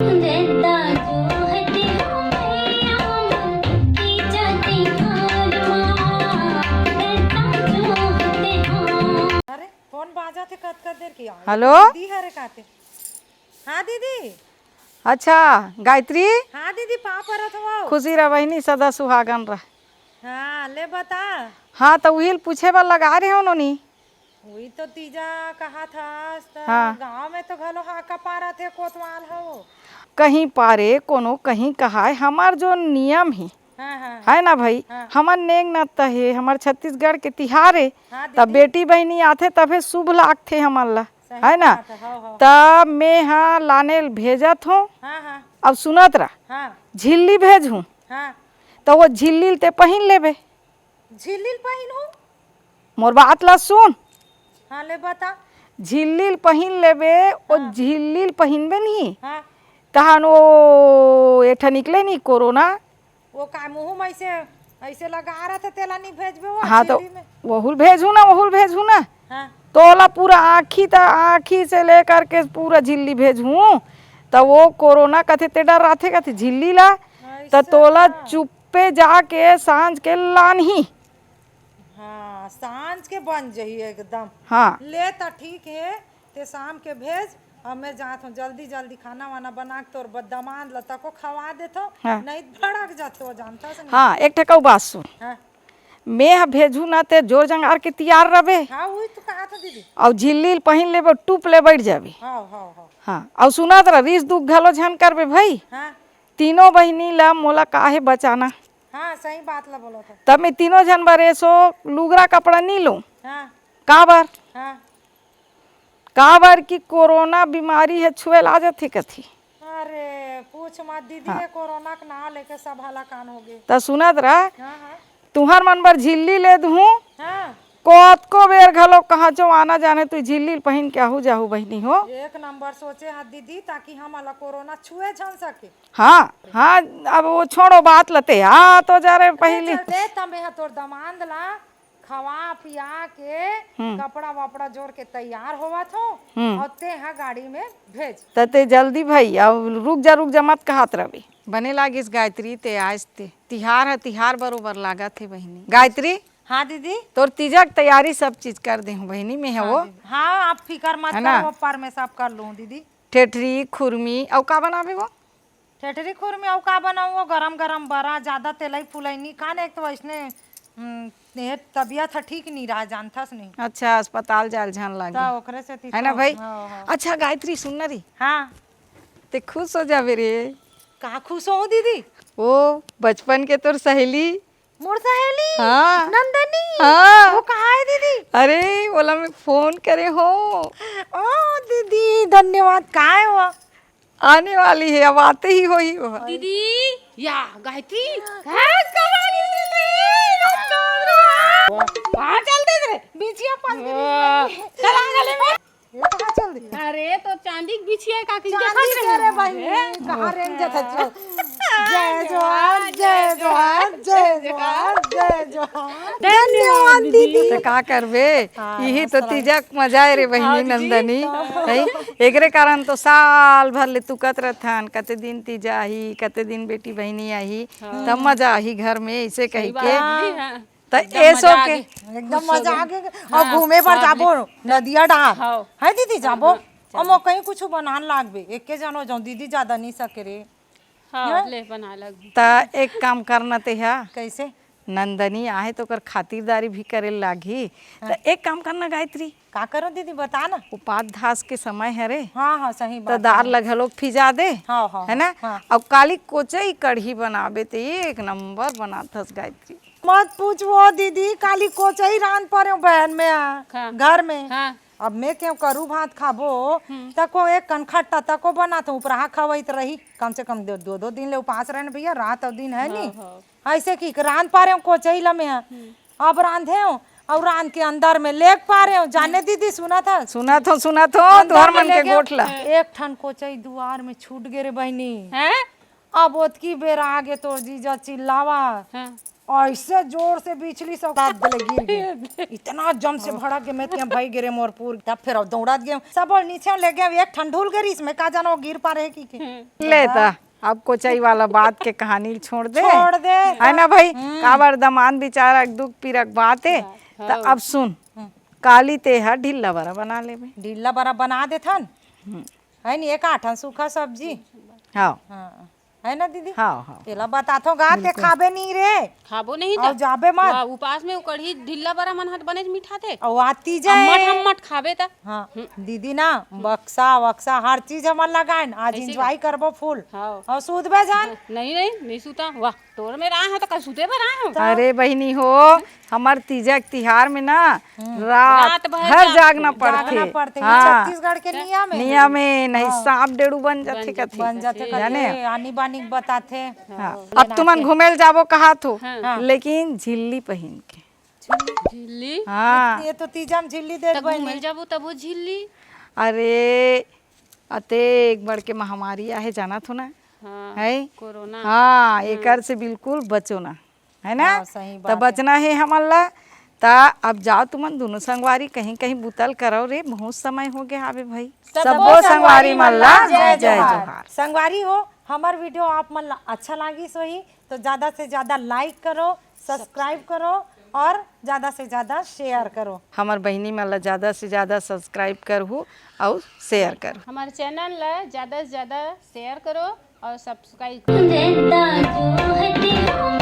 Hello दीदी हरे काते। हाँ दीदी। अच्छा गायत्री हाँ दीदी पा परत हो। खुशी रह बहनी सदा सुहागन रह। हाँ ले बता। हाँ तो वही पूछे वाला लगा रहे हो नोनी। वही तो तीजा कहा था हाँ। गांव में तो घलो हाका पारा थे कोतवाल हो। कहीं पारे कोनो कहीं कहा है हमार जो नियम ही हाँ हाँ है ना भाई। हाँ। हमार नेंग न है हमार छत्तीसगढ़ के तिहार है। हाँ तब दीदी। बेटी बहनी आथे तबे शुभ लागथे हमार ला सही है ना। बात है, हाँ हाँ। तब मैं हाँ लाने भेजत हूँ। हाँ हाँ अब सुनत रहा हाँ झिल्ली भेजूँ हाँ। तो वो झिल्ली ते पहन लेबे। झिल्ली पहन हूँ। मोर बात ला सुन। हाँ ले बता। झिल्ली पहन लेबे और हाँ। झिल्ली पहनबे नहीं हाँ तहन वो एठा निकले नहीं कोरोना। वो का मुँह में ऐसे ऐसे लगा रहा था तेला नहीं भेजबे वो हाँ तो झिल्ली में। वहुल भेजू ना हाँ तोला पूरा आँखी से लेकर के पूरा झिल्ली भेजूँ तो वो कोरोना कथे ते डर राथे कथे झिल्ली ला तो ऐसा। तोला चुप्पे जाके सांझ के लानही। हाँ सांझ के बन जही एकदम। हाँ ले तो ठीक है ते शाम के भेज। अब मैं जात हूँ जल्दी जल्दी खाना वाना बना के तोर दमाद लता को खवा देतो। हाँ। नहीं भड़क जाते हो जानता से नहीं। हाँ एक ठका बात सुन। हाँ मैं भेजू ना ते जोर जंगार के तैयार रहे हाँ वही तो कहा था दीदी। और झिल्ली पहन लेबे टूप ले बैठ जाबी। हाँ हाँ हाँ हाँ और सुनत रह रिस दुख घलो झन करबे भाई। हाँ तीनों बहनी ला मोला काहे बचाना। हाँ सही बात ला बोला था। तब मैं तीनों जन बरे सो लुगरा कपड़ा नहीं लूँ हाँ काबर हाँ। काबर की कोरोना बीमारी है छुए ला जाथे कथी। अरे पूछ मत दीदी ये कोरोना का नाम लेके सब हलाकान हो गए। त सुनत रह हाँ हाँ तुहर मन बर झिल्ली ले दूँ हाँ। कोतको बेर घलो कहाँ जो आना जाने तू झिल्ली पहन के आहू जाहू बहनी हो। एक नंबर सोचे हाँ दीदी ताकि हम अला कोरोना छुए झन सके। हाँ हाँ अब वो छोड़ो बात लते हाँ तो जा रहे पहले दे तमे हा तोर दमांद ला खवा पिया के कपड़ा वपड़ा जोड़ के तैयार होवा थो और ते हा गाड़ी में भेज। तते जल्दी भाई अब रुक जा मत कहत रवि बने लागिस गायत्री ते आज ते तिहार है तिहार बरोबर लागत है बहनी। गायत्री हाँ दीदी। तोर तीजा की तैयारी सब चीज कर दे हूँ बहनी में है वो। हाँ आप फिकर मत है ना? करो पर मैं सब कर लूँ दीदी। ठेठरी खुरमी और का बनावे वो ठेठरी खुर में और का बनाऊँ गरम गरम बरा ज्यादा तेलाई फुलाई नहीं खाने एक तो वैसने तबीयत है ठीक नहीं रहा जानथस नहीं। अच्छा अस्पताल जाल झन तो लागे ओकरे से है ना भाई। हाँ, हाँ। अच्छा गायत्री सुन ना री हाँ ते खुश हो जावे रे। कहाँ खुश हो दीदी। ओ बचपन के तोर सहेली मोर सहेली हाँ नंदनी। हाँ वो कहाँ है दीदी। अरे बोला मैं फोन करे हो ओ दीदी धन्यवाद कहाँ है वो। आने वाली है अब आते ही हो ही वो। दीदी या गायत्री कहाँ चल दे रे बिछिया पास चला गले में ये कहाँ चल दी। अरे तो चांदी की बिछिया काकी चांदी के रे भाई कहाँ रेंज था चल। जय जवान जय जवान जय जवान जय जवान धन्यवाद दीदी। तो का करबे यही तो तीजा मजा है रे बहनी नंदनी है। एकरे कारण तो साल भर ले तू कत रहथन कते दिन तीजा आई कते दिन बेटी बहनी आई तब मजा आई घर में ऐसे कह के तो ऐसो के एकदम मजा आ गया। और घूमे पर जाबो नदिया डार है दीदी जाबो और मो कहीं कुछ बनान लागबे एक के जानो जाऊं दीदी ज्यादा नहीं सके रे। हाँ ले बना लग ता एक काम करना ते है कैसे नंदनी आहे तो कर खातिरदारी भी करे लागी। तो एक काम करना गायत्री का करो दीदी बता ना। उपात धास के समय है रे हाँ हाँ सही तो बात। दार लगा लोग फिजा दे हाँ हाँ है ना। हाँ। अब काली कोचई कढ़ी बनाबे ते एक नंबर बनाथस गायत्री। मत पूछो दीदी काली कोचई रान परे बहन में हाँ। घर में। हाँ अब मैं क्यों करूँ भात खाबो तको एक कनखट्टा तको बना तो उपरा खवैत रही कम से कम दो दिन ले उपास रहने भैया रात और दिन है नी। ऐसे की रांध पा रहे हो कोचई ला में अब रांधे हो और रांध के अंदर में लेग पा रहे हो जाने दीदी सुना था तोहर मन के गोठला एक ठन कोचई दुआर में छूट गे रे बहनी। हैं अब ओतकी बेर आगे तोर जीजा चिल्लावा हाँ ऐसे जोर से बिछली सब काट दले गिर गए इतना जम से भड़क के मैं त्या भाई गिरे मोर पूर तब फिर अब दौड़ात गए सब और नीचे ले गए एक ठंडूल गरी इसमें का जाना वो गिर पा रहे की के लेता अब कोचाई वाला बात के कहानी छोड़ दे है ना भाई काबर दमान बेचारा दुख पीरक बात है तो अब सुन काली ते है ढिल्ला बरा बना ले बे ढीला बड़ा बना दे थन है नी एक आठन सूखा सब्जी हाँ हाँ है ना दीदी हाँ हाँ तेला बताथो गाते खाबे नहीं रे खाबो नहीं और जाबे मत वाह, उपास में कढ़ी ढिल्ला बड़ा मन हाथ बने मीठा थे और आती जाए अम्मट खाबे ता हाँ दीदी ना बक्सा वक्सा हर चीज हमन लगाए आज एंजॉय करबो फुल हाँ और सूदबे जान नहीं सूता वाह तोर में रहा है तो कल सूते पर रहा है अरे बहनी हो हमार तीजक तिहार में ना रात भर भर जागना जागना पड़ते पड़ते हाँ छत्तीसगढ़ के नियम है नियम में नहीं सांप डेड़ू बन जाते कथे बन जाते जाने कते आनी बानी बताथे हाँ अब तुमन घूमेल जाबो कहा तो लेकिन झिल्ली पहन के झिल्ली हाँ ये तो तीजम झिल्ली दे तब घूमेल जाबो तब वो झिल्ली अरे अते एक बड़ के महामारी आहे जाना थो ना हाँ है कोरोना हाँ एकर से बिल्कुल बचो ना है ना हाँ, सही तो बचना है हमन ला ता अब जाओ तुमन दोनों संगवारी कहीं कहीं बुतल करो रे बहुत समय हो गया आवे भाई सबो संगवारी मन ला जय जोहार संगवारी हो हमार वीडियो आप मन ला अच्छा लागी सोही तो ज्यादा से ज्यादा लाइक करो सब्सक्राइब करो और ज्यादा से ज्यादा शेयर करो हमार बहनी मन ला ज्यादा से ज्यादा सब्सक्राइब करहु और शेयर करो हमारे चैनल ला ज्यादा से ज्यादा शेयर करो और सब्सक्राइब जिंदा जो है